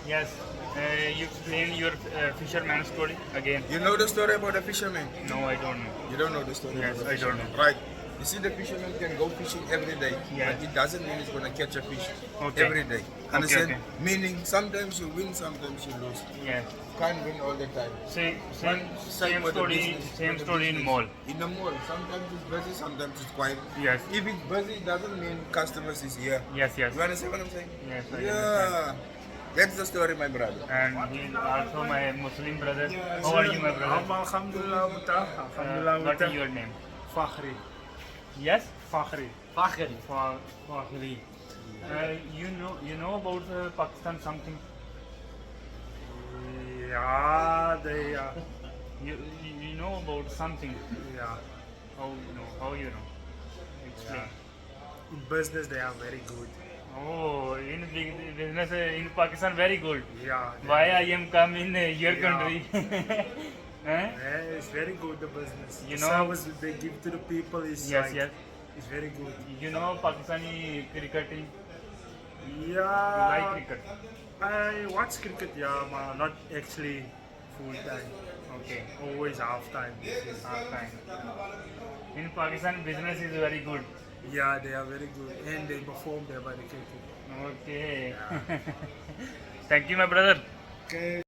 Yes. You explain your fisherman story again. You know the story about the fisherman? No, I don't know. You don't know the story Yes, about the I don't fisherman? know. Right. You see, the fisherman can go fishing every day, Yeah. but it doesn't mean he's going to catch a fish Okay. every day. Understand? okay. Meaning, sometimes you win, sometimes you lose. Yes. Can't win all the time. Same Same for the story. business, Same for the story in business. mall. In the mall, sometimes it's busy, sometimes it's quiet. Yes. If it's busy, it doesn't mean customers is here. Yes. Yes. You understand what I'm saying? Yes, I Yeah. That's the story, my brother. And he is also my Muslim brother. How are you, my brother? Alhamdulillah, What is your name? Fakhri. Yes. Fakhri. Fakhri. You know about Pakistan something? Yeah, they You know about something? yeah. How you know? Explain. In business they are very good. Oh, in business in Pakistan very good. Yeah. Why I am come in your Yeah. country? Huh? Yeah, it's very good the business. You The know- service they give to the people is Yes, like, yes. it's very good. You know Pakistani cricket team? You Yeah. like cricket? I watch cricket, yeah, but not actually full time. Okay. Always half time. Fine. In Pakistan, business is very good. Yeah, they are very good and they perform their dedicated. Okay. Thank you, my brother. Okay.